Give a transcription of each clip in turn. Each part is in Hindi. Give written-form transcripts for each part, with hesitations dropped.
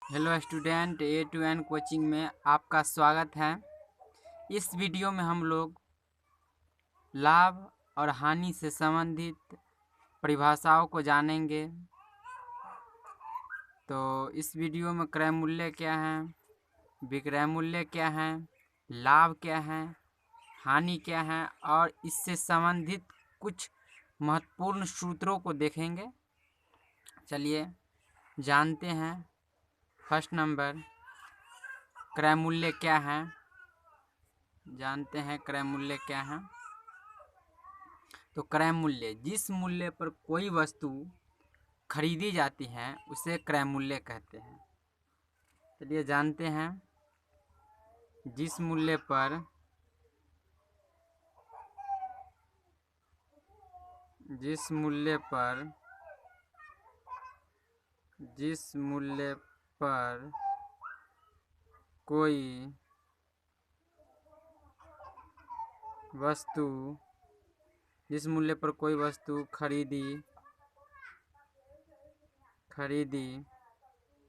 Hello student, A to N coaching में आपका स्वागत है। इस वीडियो में हम लोग लाभ और हानि से संबंधित परिभाषाओं को जानेंगे। तो इस वीडियो में क्रय मूल्य क्या है, विक्रय मूल्य क्या है, लाभ क्या है, हानि क्या है और इससे संबंधित कुछ महत्वपूर्ण सूत्रों को देखेंगे। चलिए जानते हैं। फर्स्ट नंबर, क्रय मूल्य क्या है। जानते हैं क्रय मूल्य क्या है। तो क्रय मूल्य, जिस मूल्य पर कोई वस्तु खरीदी जाती है उसे क्रय मूल्य कहते हैं। चलिए जानते हैं। जिस मूल्य पर जिस मूल्य पर कोई वस्तु खरीदी जाती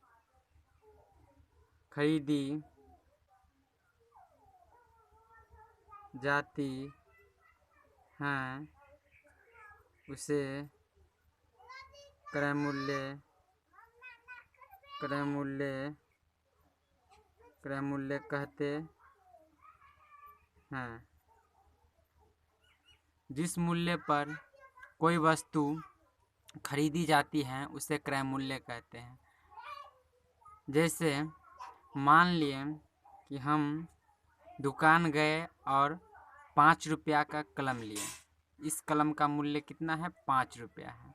है उसे क्रय मूल्य कहते हैं। जिस मूल्य पर कोई वस्तु खरीदी जाती है उसे क्रय मूल्य कहते हैं। जैसे मान लिए कि हम दुकान गए और 5 रुपया का कलम लिए। इस कलम का मूल्य कितना है? 5 रुपया है।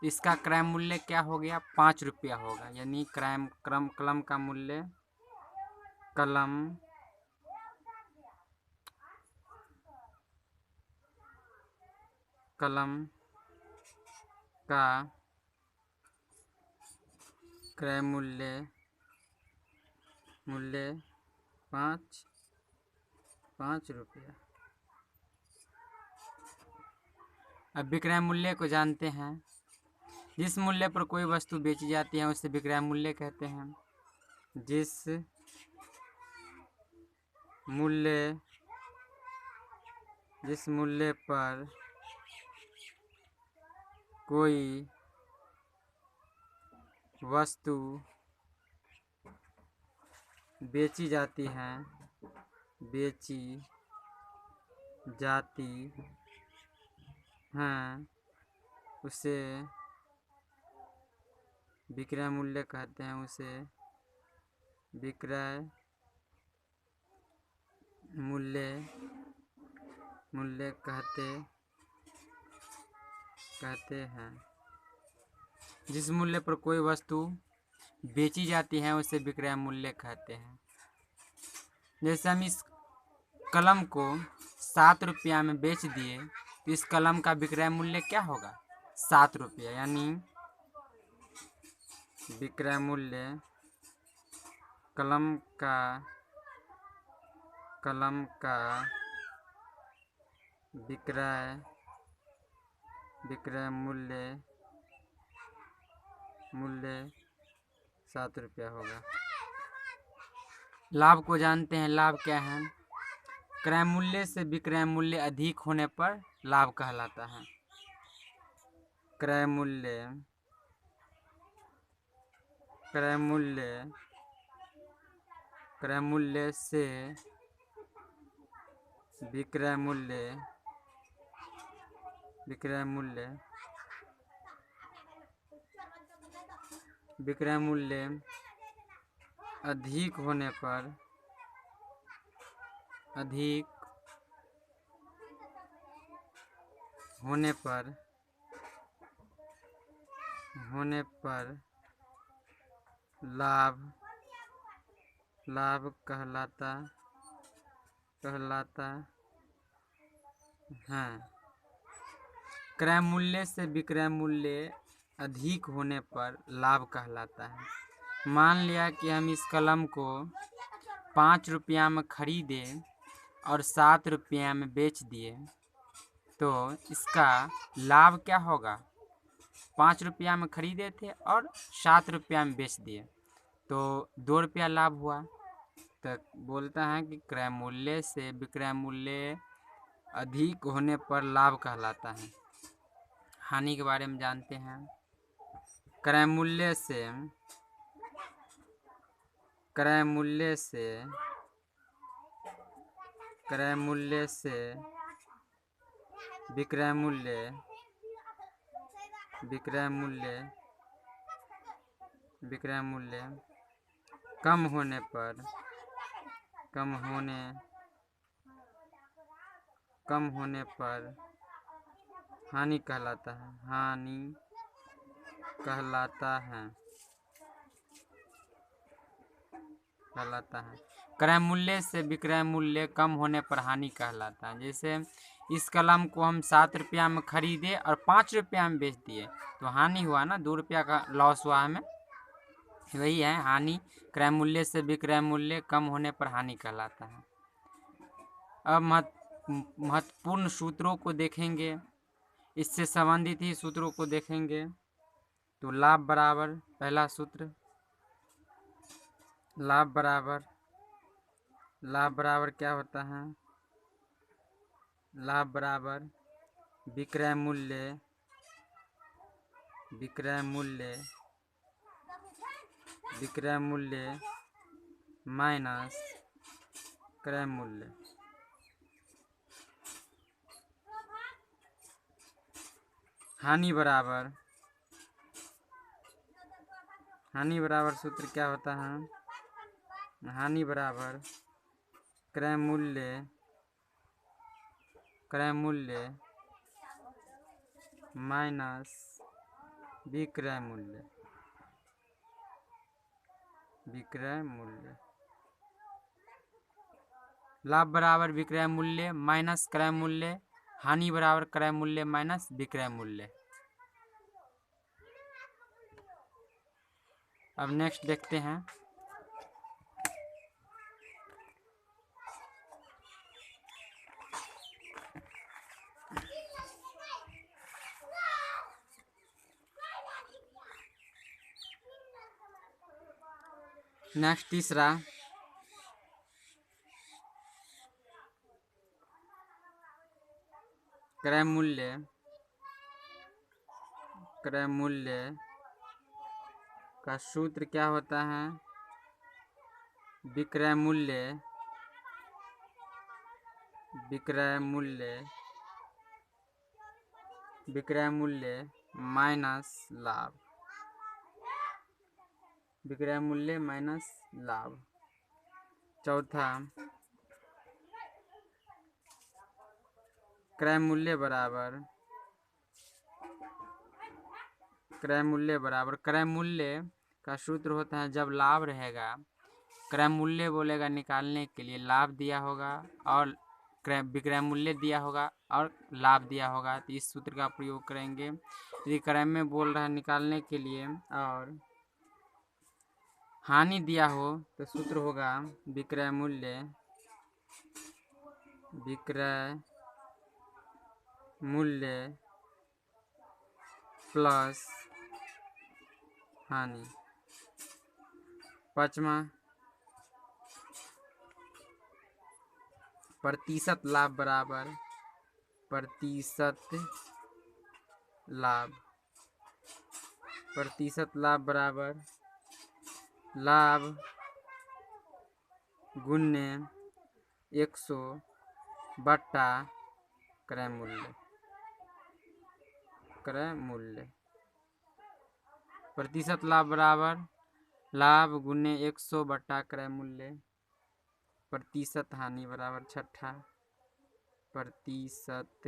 इसका क्रय मूल्य क्या हो गया? 5 रुपया होगा। यानी कलम का मूल्य कलम का क्रय मूल्य 5 रुपया। अब विक्रय मूल्य को जानते हैं। जिस मूल्य पर कोई वस्तु बेची जाती है उसे विक्रय मूल्य कहते हैं। जिस मूल्य पर कोई वस्तु बेची जाती है उसे विक्रय मूल्य कहते हैं। उसे विक्रय मूल्य कहते हैं। जिस मूल्य पर कोई वस्तु बेची जाती है उसे विक्रय मूल्य कहते हैं। जैसे हम इस कलम को 7 रुपया में बेच दिए तो इस कलम का विक्रय मूल्य क्या होगा? 7 रुपया। यानी विक्रय मूल्य कलम का विक्रय मूल्य 7 रुपया होगा। लाभ को जानते हैं। लाभ क्या है? क्रय मूल्य से विक्रय मूल्य अधिक होने पर लाभ कहलाता है। क्रय मूल्य से विक्रय मूल्य अधिक होने पर लाभ कहलाता है। क्रय मूल्य से विक्रय मूल्य अधिक होने पर लाभ कहलाता है। मान लिया कि हम इस कलम को 5 रुपया में खरीदे और 7 रुपया में बेच दिए तो इसका लाभ क्या होगा? 5 रुपया में खरीदे थे और 7 रुपया में बेच दिए तो 2 रुपया लाभ हुआ। तो बोलता है कि क्रय मूल्य से विक्रय मूल्य अधिक होने पर लाभ कहलाता है। हानि के बारे में जानते हैं। क्रय मूल्य से विक्रय मूल्य कम होने पर हानि कहलाता है। क्रय मूल्य से विक्रय मूल्य कम होने पर हानि कहलाता है। जैसे इस कलम को हम 7 रुपया में खरीदे और 5 रुपया में बेच दिए तो हानि हुआ ना, 2 रुपया का लॉस हुआ हमें। वही है हानि। क्रय मूल्य से विक्रय मूल्य कम होने पर हानि कहलाता है। अब महत्वपूर्ण सूत्रों को देखेंगे, इससे संबंधित ही सूत्रों को देखेंगे। तो लाभ बराबर, पहला सूत्र लाभ बराबर क्या होता है? लाभ बराबर विक्रय मूल्य माइनस क्रय मूल्य। हानि बराबर सूत्र क्या होता है? हानि बराबर क्रय मूल्य माइनस विक्रय मूल्य। लाभ बराबर विक्रय मूल्य माइनस क्रय मूल्य, हानि बराबर क्रय मूल्य माइनस विक्रय मूल्य। अब नेक्स्ट देखते हैं। नेक्स्ट तीसरा, क्रय मूल्य का सूत्र क्या होता है? विक्रय मूल्य माइनस लाभ। विक्रय मूल्य माइनस लाभ। चौथा, क्रय मूल्य बराबर क्रय मूल्य का सूत्र होता है जब लाभ रहेगा, क्रय मूल्य बोलेगा निकालने के लिए, लाभ दिया होगा और विक्रय मूल्य दिया होगा और लाभ दिया होगा, तो इस सूत्र का प्रयोग करेंगे। यदि क्रय में बोल रहा है निकालने के लिए और हानि दिया हो तो सूत्र होगा विक्रय मूल्य प्लस हानि। पांचवा, प्रतिशत लाभ बराबर प्रतिशत लाभ बराबर लाभ गुने 100 बट्टा क्रय मूल्य। प्रतिशत लाभ बराबर लाभ गुने 100 बट्टा क्रय मूल्य। प्रतिशत हानि बराबर छठा, प्रतिशत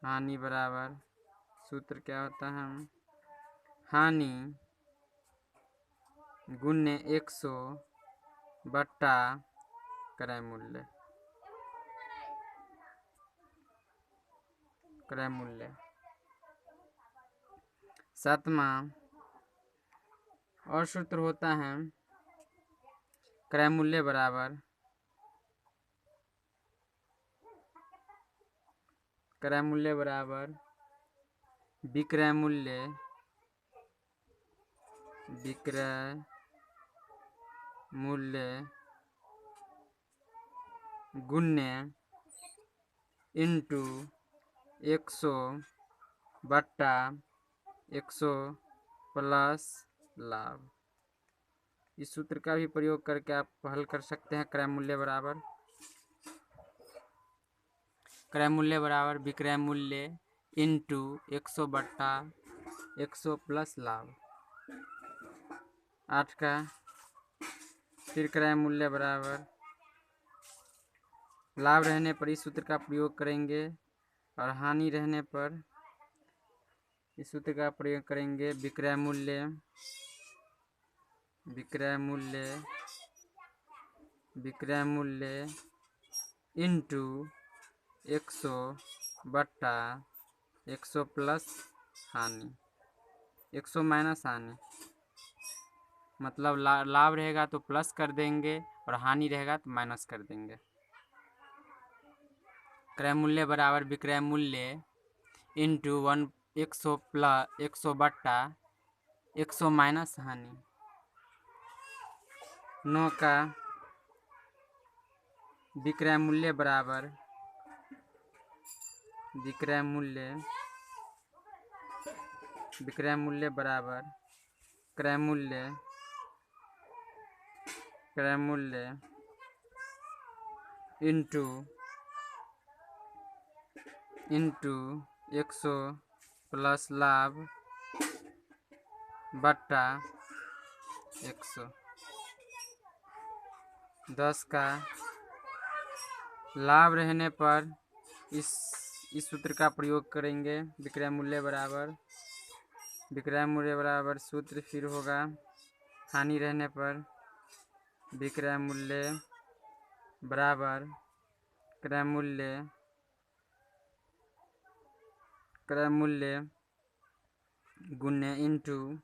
हानि बराबर सूत्र क्या होता है? हानि गुने 100 बट्टा क्रय मूल्य। सातवां और सूत्र होता है क्रय मूल्य बराबर विक्रय मूल्य विक्रय मूल्य गुण्य इंटू 100/100 प्लस लाभ। इस सूत्र का भी प्रयोग करके आप हल कर सकते हैं। क्रय मूल्य बराबर विक्रय मूल्य इंटू 100/100 प्लस लाभ। 8 का फिर क्रय मूल्य बराबर लाभ रहने पर इस सूत्र का प्रयोग करेंगे और हानि रहने पर इस सूत्र का प्रयोग करेंगे। विक्रय मूल्य इंटू 100/100 प्लस हानि, 100 माइनस हानि, मतलब लाभ रहेगा तो प्लस कर देंगे और हानि रहेगा तो माइनस कर देंगे। क्रय मूल्य बराबर विक्रय मूल्य इंटू 100/100 माइनस हानि। 9 का विक्रय मूल्य बराबर विक्रय मूल्य इंटू 100 प्लस लाभ बट्टा 100। 10 का लाभ रहने पर इस सूत्र का प्रयोग करेंगे। विक्रय मूल्य बराबर सूत्र फिर होगा। हानि रहने पर विक्रय मूल्य बराबर क्रय मूल्य गुण्य इंटू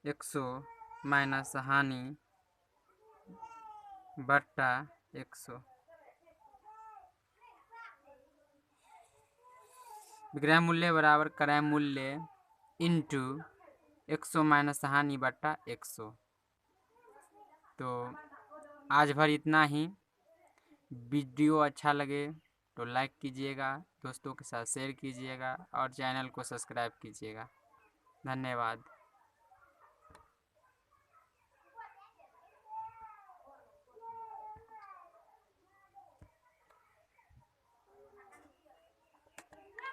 100 माइनस हानि बट्टा 100। विक्रय मूल्य बराबर क्रय मूल्य इंटू 100 माइनस हानि बट्टा 100। तो आज भर इतना ही। वीडियो अच्छा लगे तो लाइक कीजिएगा, दोस्तों के साथ शेयर कीजिएगा और चैनल को सब्सक्राइब कीजिएगा। धन्यवाद।